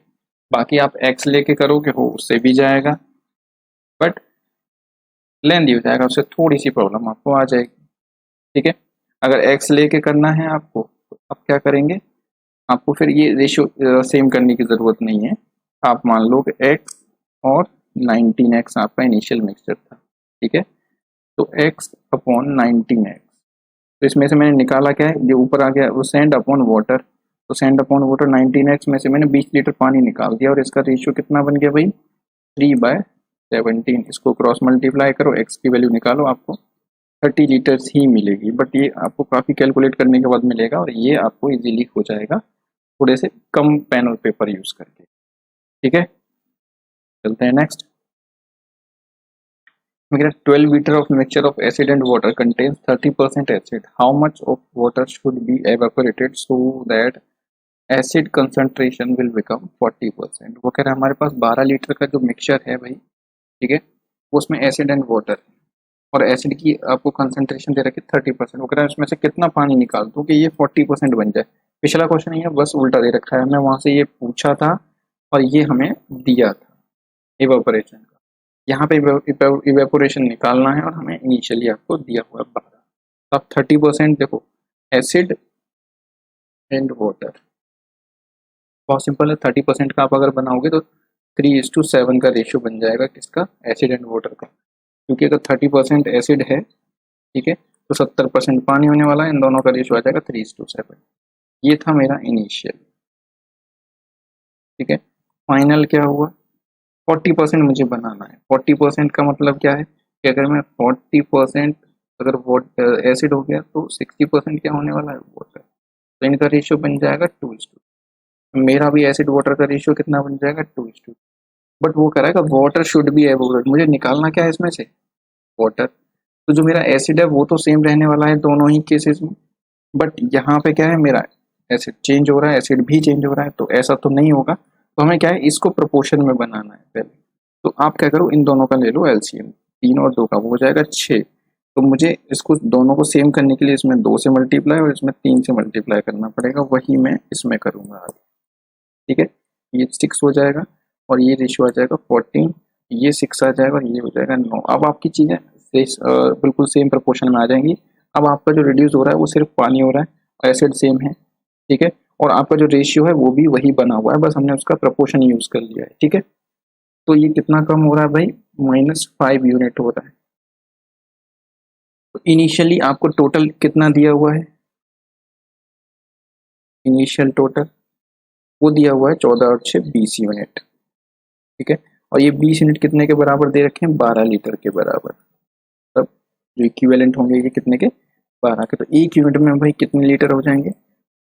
बाकी आप एक्स लेके करोगे हो उससे भी जाएगा, बट लेंदी हो जाएगा, उससे थोड़ी सी प्रॉब्लम आपको आ जाएगी। ठीक है। अगर x लेके करना है आपको तो आप क्या करेंगे, आपको फिर ये रेशियो सेम करने की ज़रूरत नहीं है। आप मान लो कि x और 19x आपका इनिशियल मिक्सचर था, ठीक है। तो x अपॉन 19x, तो इसमें से मैंने निकाला क्या है, जो ऊपर आ गया वो सेंड अपॉन वाटर, तो सेंड अपॉन वाटर 19x में से मैंने 20 लीटर पानी निकाल दिया, और इसका रेशियो कितना बन गया भाई, 3/17। इसको क्रॉस मल्टीप्लाई करो, x की वैल्यू निकालो, आपको 30 लीटर्स ही मिलेगी, बट ये आपको काफ़ी कैलकुलेट करने के बाद मिलेगा, और ये आपको इजीली हो जाएगा थोड़े से कम पेन और पेपर यूज़ करके, ठीक है। चलते हैं next. 12 liter of mixture of acid and water contains 30% acid. How much of water should be evaporated so that acid concentration will become 40%? वो कह रहा है हमारे पास 12 लीटर का जो मिक्सचर है भाई, ठीक है, उसमें एसिड एंड वाटर, और एसिड की आपको कंसंट्रेशन दे रखी है 30%। वो कह रहा है उसमें से कितना पानी निकाल दूं कि ये 40% बन जाए। पिछला क्वेश्चन ये बस उल्टा दे रखा है, हमें वहां से ये पूछा था और ये हमें दिया था इवेपोरेशन का। यहाँ पे इवेपोरेशन निकालना है और हमें इनिशियली आपको दिया हुआ 12। तो आप 30% देखो, एसिड एंड वाटर, बहुत सिंपल है। 30% का आप अगर बनाओगे तो 3:7 का रेशियो बन जाएगा किसका, एसिड एंड वाटर का, क्योंकि अगर 30% एसिड है, ठीक है, तो 70% पानी होने वाला है, इन दोनों का रेशियो आ जाएगा 3:7। ये था मेरा इनिशियल, ठीक है। फाइनल क्या हुआ, 40% मुझे बनाना है। 40% का मतलब क्या है कि अगर मैं 40% अगर एसिड हो गया तो 60% क्या होने वाला है, वाटर, तो इनका रेशियो बन जाएगा 2:2। मेरा भी एसिड वाटर का रेशियो कितना बन जाएगा, 2:2। बट वो करेगा वाटर शुड बी एवोप्रेटेड, मुझे निकालना क्या है इसमें से, वाटर। तो जो मेरा एसिड है वो तो सेम रहने वाला है दोनों ही केसेस में, बट यहाँ पे क्या है, मेरा एसिड चेंज हो रहा है, एसिड भी चेंज हो रहा है, तो ऐसा तो नहीं होगा। तो हमें क्या है, इसको प्रोपोर्शन में बनाना है पहले। तो आप क्या करो, इन दोनों का ले लो एलसीएम, 3 और 2 का, वो हो जाएगा 6। तो मुझे इसको दोनों को सेम करने के लिए इसमें 2 से मल्टीप्लाई और इसमें 3 से मल्टीप्लाई करना पड़ेगा, वही मैं इसमें करूँगा आगे, ठीक है। ये 6 हो जाएगा और ये रेशियो आ जाएगा 14, ये 6 आ जाएगा और ये हो जाएगा 9। अब आपकी चीज़ें बिल्कुल सेम प्रोपोर्शन में आ जाएंगी। अब आपका जो रिड्यूस हो रहा है वो सिर्फ पानी हो रहा है और एसिड सेम है, ठीक है, और आपका जो रेशियो है वो भी वही बना हुआ है, बस हमने उसका प्रोपोर्शन यूज़ कर लिया है, ठीक है। तो ये कितना कम हो रहा है भाई, -5 यूनिट हो रहा है। तो इनिशियली आपको टोटल कितना दिया हुआ है, इनिशियल टोटल वो दिया हुआ है 14 और 6 20 यूनिट, ठीक है। और ये 20 यूनिट कितने के बराबर दे रखे हैं, 12 लीटर के बराबर। तब जो इक्विवेलेंट होंगे ये कितने के, 12 के। तो एक यूनिट में भाई कितने लीटर हो जाएंगे,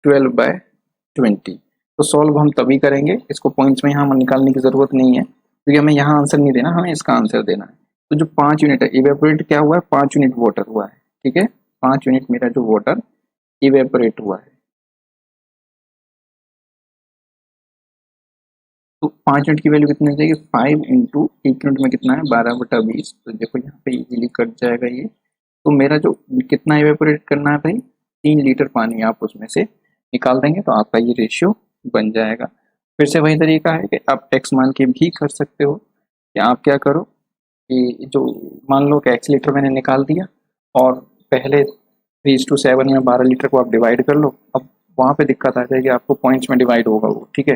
12/20। तो सॉल्व हम तभी करेंगे, इसको पॉइंट्स में यहाँ निकालने की ज़रूरत नहीं है, क्योंकि हमें यहाँ आंसर नहीं देना, हमें इसका आंसर देना है। तो जो 5 यूनिट है, इवेपोरेट क्या हुआ है, 5 यूनिट वाटर हुआ है, ठीक है। 5 यूनिट मेरा जो वाटर इवेपोरेट हुआ है, तो 5 यूनिट की वैल्यू कितनी हो जाएगी, 5 इंटू 1 यूनिट में कितना है, 12/20। तो देखो यहाँ पे इजीली कट जाएगा ये। तो मेरा जो कितना इवेपोरेट करना है भाई, 3 लीटर पानी आप उसमें से निकाल देंगे तो आपका ये रेशियो बन जाएगा। फिर से वही तरीका है कि आप एक्स मान के भी कर सकते हो, कि आप क्या करो कि जो मान लो कि एक्स लीटर मैंने निकाल दिया, और पहले 3:7 में 12 लीटर को आप डिवाइड कर लो। अब वहाँ पे दिक्कत आ जाएगी, आपको पॉइंट्स में डिवाइड होगा वो, ठीक है।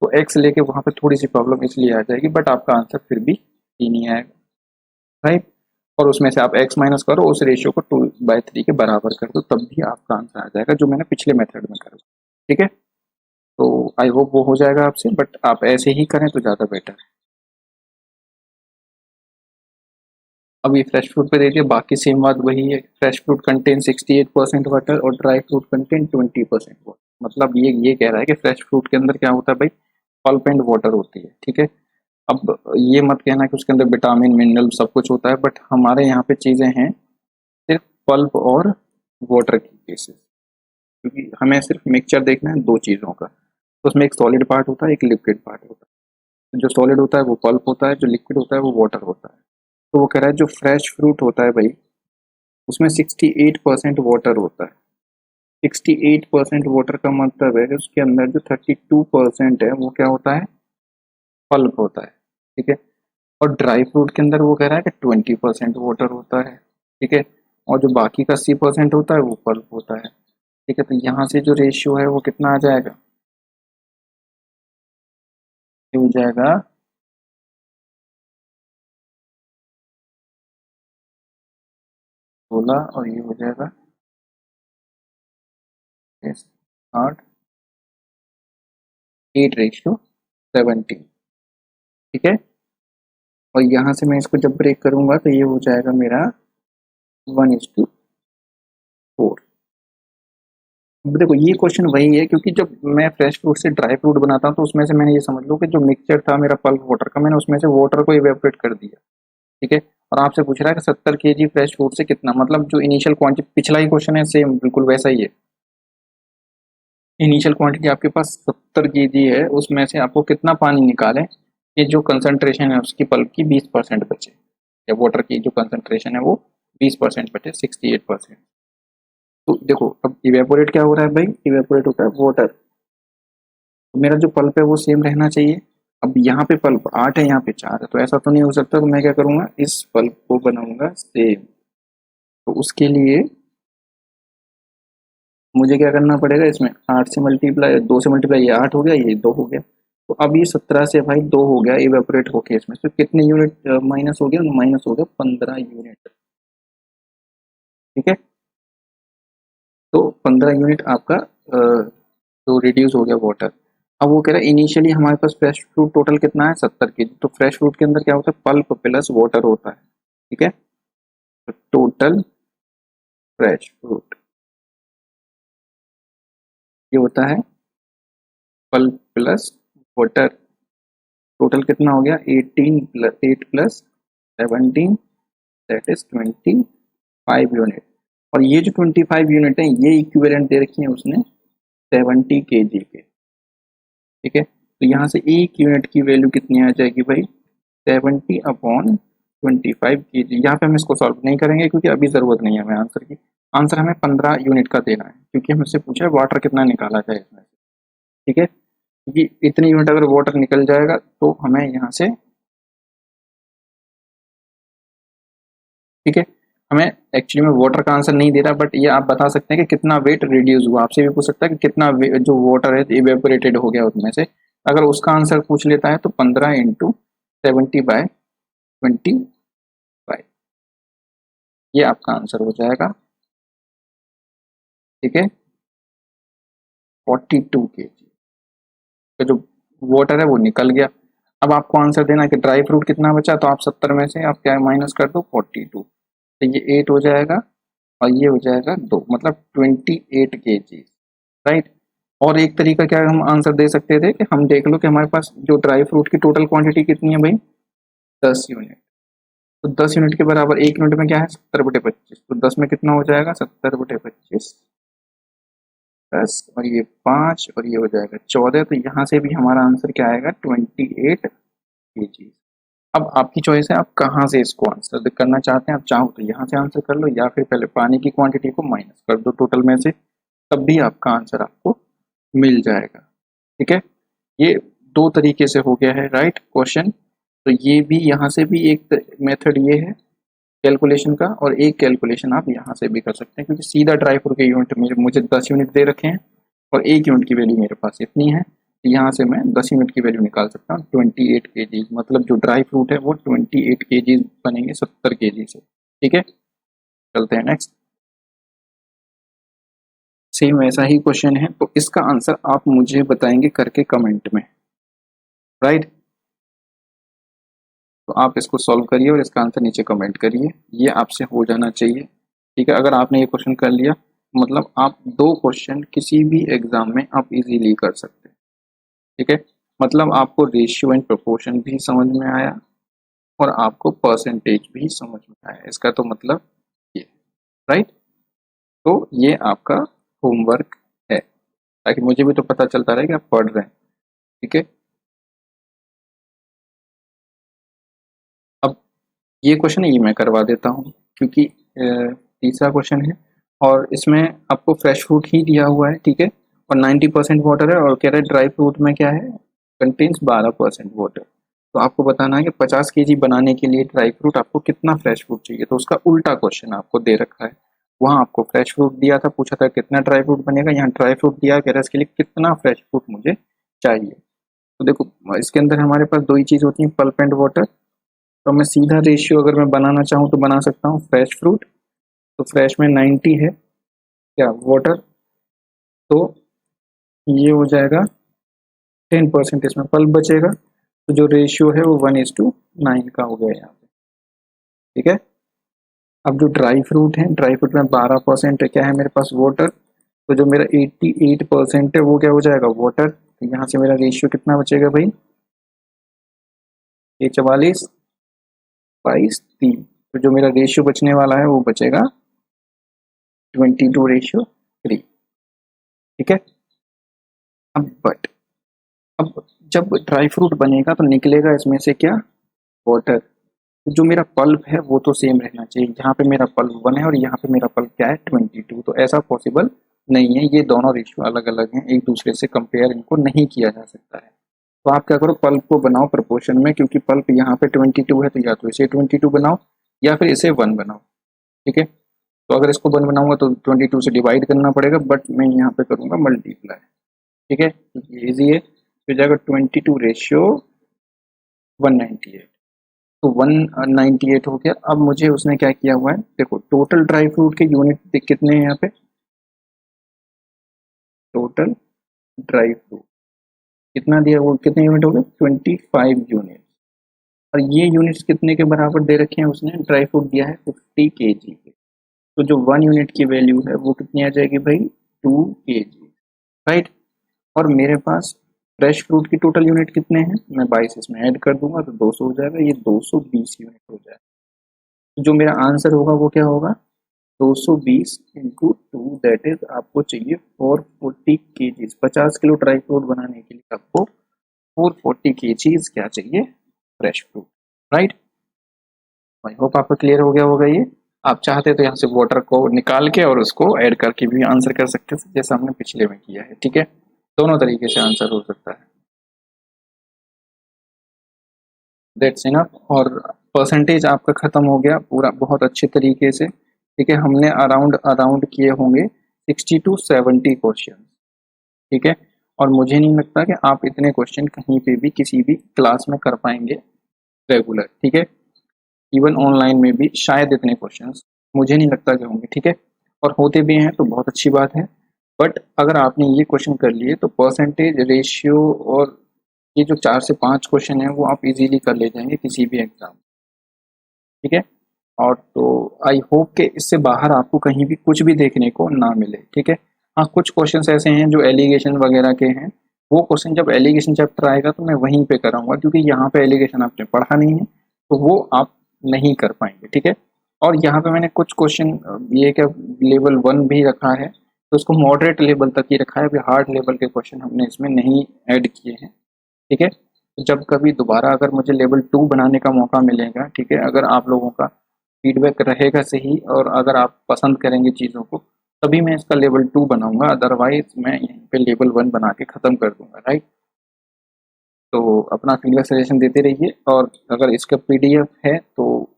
तो एक्स लेके वहाँ पे थोड़ी सी प्रॉब्लम इसलिए आ जाएगी, बट आपका आंसर फिर भी ही नहीं आएगा, राइट। और उसमें से आप x माइनस करो, उस रेशियो को 2/3 के बराबर कर दो, तब भी आपका आंसर आ जाएगा, जो मैंने पिछले मेथड में करा, ठीक है। तो आई होप वो हो जाएगा आपसे, बट आप ऐसे ही करें तो ज़्यादा बेटर है। अभी फ्रेश फ्रूट पे देखिए, बाकी सेम बात वही है। फ्रेश फ्रूट कंटेन 68% वाटर और ड्राई फ्रूट कंटेन 20% वाटर। मतलब ये कह रहा है कि फ्रेश फ्रूट के अंदर क्या होता है भाई, पल्प एंड वाटर होती है, ठीक है। अब ये मत कहना कि उसके अंदर विटामिन मिनरल सब कुछ होता है, बट हमारे यहाँ पे चीज़ें हैं सिर्फ पल्प और वाटर की केसेस, क्योंकि हमें सिर्फ मिक्सचर देखना है दो चीज़ों का। तो उसमें एक सॉलिड पार्ट होता है, एक लिक्विड पार्ट होता है। जो सॉलिड होता है वो पल्प होता है, जो लिक्विड होता है वो वाटर होता है। तो वो कह रहा है जो फ्रेश फ्रूट होता है भाई, उसमें 68% वाटर होता है। 68% वाटर का मतलब है कि उसके अंदर जो 32% है वो क्या होता है, पल्प होता है, ठीक है। और ड्राई फ्रूट के अंदर वो कह रहा है कि 20% वाटर होता है, ठीक है। और जो बाकी का 80% होता है वो पल्प होता है। ठीक है, तो यहाँ से जो रेशियो है वो कितना आ जाएगा, ये हो जाएगा 16 और ये हो जाएगा 8, 8:17। ठीक है, और यहाँ से मैं इसको जब ब्रेक करूंगा तो ये हो जाएगा मेरा 1:4। देखो ये क्वेश्चन वही है, क्योंकि जब मैं फ्रेश फ्रूट से ड्राई फ्रूट बनाता हूँ तो उसमें से मैंने ये समझ लो कि जो मिक्सचर था मेरा पल्प वाटर का, मैंने उसमें से वाटर को इवेपोरेट कर दिया। ठीक है, और आपसे पूछ रहा है कि 70 kg फ्रेश फ्रूट से कितना, मतलब जो इनिशियल क्वांटिटी, पिछला ही क्वेश्चन है सेम बिल्कुल वैसा ही है। इनिशियल क्वांटिटी आपके पास 70 kg है, उसमें से आपको कितना पानी निकालें कि जो कंसंट्रेशन है उसकी पल्प की 20% बचे, या वाटर की जो कंसंट्रेशन है वो 20% बचे, 68%। तो देखो अब इवेपोरेट क्या हो रहा है भाई, इवेपोरेट होता है वाटर। तो मेरा जो पल्प है वो सेम रहना चाहिए। अब यहाँ पे पल्प 8 है, यहाँ पे 4 है, तो ऐसा तो नहीं हो सकता। तो मैं क्या करूँगा, इस पल्प को बनाऊंगा सेम। तो उसके लिए मुझे क्या करना पड़ेगा, इसमें 8 से मल्टीप्लाई, 2 से मल्टीप्लाई, ये 8 हो गया, ये 2 हो गया। तो अब ये 17 से भाई 2 हो गया इवेपोरेट होके, इसमें तो कितने यूनिट माइनस हो गया, माइनस हो गया 15 यूनिट। ठीक है, तो 15 यूनिट आपका तो रिड्यूस हो गया वाटर। अब वो कह रहा है इनिशियली हमारे पास फ्रेश फ्रूट टोटल कितना है, 70 kg। तो फ्रेश फ्रूट के अंदर क्या होता है, पल्प प्लस वाटर होता है। ठीक है, तो टोटल फ्रेश फ्रूट ये होता है पल्प प्लस वाटर। टोटल कितना हो गया, 18 plus 8 plus 17, that is 25 unit. और ये जो 25 यूनिट है ये इक्विवेलेंट दे रखी है उसने 70 kg के। ठीक है, तो यहाँ से एक यूनिट की वैल्यू कितनी आ जाएगी भाई, 70/25 kg। यहाँ पे हम इसको सॉल्व नहीं करेंगे क्योंकि अभी ज़रूरत नहीं है हमें आंसर की। आंसर हमें 15 यूनिट का देना है, क्योंकि हमसे पूछा है वाटर कितना निकाला जाए इसमें से। ठीक है, क्योंकि इतनी यूनिट अगर वाटर निकल जाएगा तो हमें यहाँ से, ठीक है, हमें एक्चुअली में वाटर का आंसर नहीं दे रहा, बट ये आप बता सकते हैं कि कितना वेट रिड्यूस हुआ। आपसे भी पूछ सकता है कि कितना जो वाटर है इवेपोरेटेड हो गया उसमें से। अगर उसका आंसर पूछ लेता है तो 15 × 70/25, ये आपका आंसर हो जाएगा। ठीक है, 42 kg का जो वाटर है वो निकल गया। अब आपको आंसर देना है कि ड्राई फ्रूट कितना बचा, तो आप 70 में से आप क्या माइनस कर दो 42, तो ये 8 हो जाएगा और ये हो जाएगा 2, मतलब 28 kg। राइट। और एक तरीका क्या हम आंसर दे सकते थे कि हम देख लो कि हमारे पास जो ड्राई फ्रूट की टोटल क्वांटिटी कितनी है भाई, 10 यूनिट। तो 10 यूनिट के बराबर एक यूनिट में क्या है, 70/25। तो 10 में कितना हो जाएगा, 70/25 10, और ये 5 और ये हो जाएगा 14। तो यहाँ से भी हमारा आंसर क्या आएगा, 28 kg। अब आपकी चॉइस है, आप कहाँ से इसको आंसर करना चाहते हैं। आप चाहो तो यहाँ से आंसर कर लो, या फिर पहले पानी की क्वांटिटी को माइनस कर दो टोटल में से, तब भी आपका आंसर आपको मिल जाएगा। ठीक है, ये दो तरीके से हो गया है राइट क्वेश्चन। तो ये भी यहाँ से भी एक मेथड ये है कैलकुलेशन का, और एक कैलकुलेशन आप यहाँ से भी कर सकते हैं, क्योंकि सीधा ड्राई फ्रूट के यूनिट मेरे मुझे 10 यूनिट दे रखे हैं और एक यूनिट की वैल्यू मेरे पास इतनी है। यहाँ से मैं 10 यूनिट की वैल्यू निकाल सकता हूँ 28 kg, मतलब जो ड्राई फ्रूट है वो 28 kg बनेंगे 70 kg से। ठीक है, चलते हैं नेक्स्ट। सेम वैसा ही क्वेश्चन है, तो इसका आंसर आप मुझे बताएंगे करके कमेंट में। राइट, तो आप इसको सॉल्व करिए और इसका आंसर नीचे कमेंट करिए, ये आपसे हो जाना चाहिए। ठीक है, अगर आपने ये क्वेश्चन कर लिया मतलब आप 2 क्वेश्चन किसी भी एग्जाम में आप इजीली कर सकते हैं। ठीक है, मतलब आपको रेशियो एंड प्रोपोर्शन भी समझ में आया और आपको परसेंटेज भी समझ में आया, इसका तो मतलब ये। राइट, तो ये आपका होमवर्क है, ताकि मुझे भी तो पता चलता रहे कि आप पढ़ रहे हैं। ठीक है, अब ये क्वेश्चन ये मैं करवा देता हूँ, क्योंकि तीसरा क्वेश्चन है और इसमें आपको फ्रेश फ्रूट ही दिया हुआ है। ठीक है, और 90% वाटर है, और कह रहा है ड्राई फ्रूट में क्या है, कंटेन्स 12% वाटर। तो आपको बताना है कि 50 केजी बनाने के लिए ड्राई फ्रूट आपको कितना फ्रेश फ्रूट चाहिए। तो उसका उल्टा क्वेश्चन आपको दे रखा है, वहाँ आपको फ्रेश फ्रूट दिया था, पूछा था कितना ड्राई फ्रूट बनेगा, यहाँ ड्राई फ्रूट दिया कह रहा है इसके लिए कितना फ्रेश फ्रूट मुझे चाहिए। तो देखो इसके अंदर हमारे पास दो ही चीज़ होती है, पल्प एंड वाटर। तो मैं सीधा रेशियो अगर मैं बनाना चाहूँ तो बना सकता हूँ फ्रेश फ्रूट, तो फ्रेश में 90 है क्या वाटर, तो ये हो जाएगा 10% इसमें पल्प बचेगा, तो जो रेशियो है वो 1:9 का हो गया यहाँ पे। ठीक है, अब जो ड्राई फ्रूट है, ड्राई फ्रूट में 12% है क्या है मेरे पास वाटर, तो जो मेरा 88% है वो क्या हो जाएगा वाटर। तो यहाँ से मेरा रेशियो कितना बचेगा भाई, ये 44/3। तो जो मेरा रेशियो बचने वाला है वो बचेगा 22:3। ठीक है, अब जब ड्राई फ्रूट बनेगा तो निकलेगा इसमें से क्या वाटर। जो मेरा पल्प है वो तो सेम रहना चाहिए, यहाँ पे मेरा पल्प 1 है और यहाँ पे मेरा पल्प क्या है 22। तो ऐसा पॉसिबल नहीं है, ये दोनों रेशियो अलग अलग हैं, एक दूसरे से कंपेयर इनको नहीं किया जा सकता है। तो आप क्या करो, पल्प को बनाओ प्रपोर्शन में, क्योंकि पल्प यहाँ पे 22 है तो या तो इसे 22 बनाओ या फिर इसे 1 बनाओ। ठीक है, तो अगर इसको 1 बनाऊंगा तो 22 से डिवाइड करना पड़ेगा, बट मैं यहाँ पे करूँगा मल्टीप्लाई। ठीक है, ये ईजी है, तो जाएगा 22:198। तो 198 हो गया। अब मुझे उसने क्या किया हुआ है, देखो टोटल ड्राई फ्रूट के यूनिट कितने हैं यहाँ पे, टोटल ड्राई फ्रूट कितना दिया, वो कितने यूनिट हो गए 25 यूनिट। और ये यूनिट्स कितने के बराबर दे रखे हैं उसने, ड्राई फ्रूट दिया है 50 kg के। तो जो 1 यूनिट की वैल्यू है वो कितनी आ जाएगी भाई 2 kg, राइट। और मेरे पास फ्रेश फ्रूट की टोटल यूनिट कितने हैं, मैं 22 इसमें ऐड कर दूंगा तो 200 हो जाएगा, ये 220 यूनिट हो जाएगा। तो जो मेरा आंसर होगा वो क्या होगा 220 इंटू 2, दैट इज आपको चाहिए 440 kg। 50 किलो ड्राई फ्रूट बनाने के लिए आपको 440 kg क्या चाहिए, fresh fruit, right. I hope आपको क्लियर हो गया होगा ये। आप चाहते तो यहाँ से वाटर को निकाल के और उसको ऐड करके भी आंसर कर सकते थे, जैसा हमने पिछले में किया है। ठीक है, दोनों तरीके से आंसर हो सकता है, दैट्स इनफ। और परसेंटेज आपका खत्म हो गया पूरा बहुत अच्छे तरीके से। ठीक है, हमने अराउंड अराउंड किए होंगे 60 to 70 क्वेश्चन। ठीक है, और मुझे नहीं लगता कि आप इतने क्वेश्चन कहीं पे भी किसी भी क्लास में कर पाएंगे रेगुलर। ठीक है, इवन ऑनलाइन में भी शायद इतने क्वेश्चंस मुझे नहीं लगता कि होंगे। ठीक है, और होते भी हैं तो बहुत अच्छी बात है, बट अगर आपने ये क्वेश्चन कर लिए तो परसेंटेज रेशियो और ये जो 4 से 5 क्वेश्चन है वो आप इजीली कर ले जाएंगे किसी भी एग्जाम। ठीक है, और तो आई होप कि इससे बाहर आपको कहीं भी कुछ भी देखने को ना मिले। ठीक है, हाँ कुछ क्वेश्चंस ऐसे हैं जो एलिगेशन वगैरह के हैं, वो क्वेश्चन जब एलिगेशन चैप्टर आएगा तो मैं वहीं पे कराऊंगा, क्योंकि यहाँ पे एलिगेशन आपने पढ़ा नहीं है तो वो आप नहीं कर पाएंगे। ठीक है, और यहाँ पे मैंने कुछ क्वेश्चन ये क्या लेवल 1 भी रखा है, तो उसको मॉडरेट लेवल तक ही रखा है, अभी हार्ड लेवल के क्वेश्चन हमने इसमें नहीं ऐड किए हैं। ठीक है, तो जब कभी दोबारा अगर मुझे लेवल 2 बनाने का मौका मिलेगा, ठीक है, अगर आप लोगों का फीडबैक रहेगा सही और अगर आप पसंद करेंगे चीज़ों को, तभी मैं इसका लेवल 2 बनाऊंगा, अदरवाइज मैं यहीं पे लेवल 1 बना के ख़त्म कर दूंगा, राइट। तो अपना फीडबैक सजेशन देते रहिए, और अगर इसका PDF है तो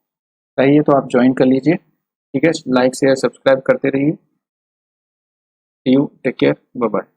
चाहिए तो आप ज्वाइन कर लीजिए। ठीक है, लाइक शेयर सब्सक्राइब करते रहिए। See you, take care, bye bye.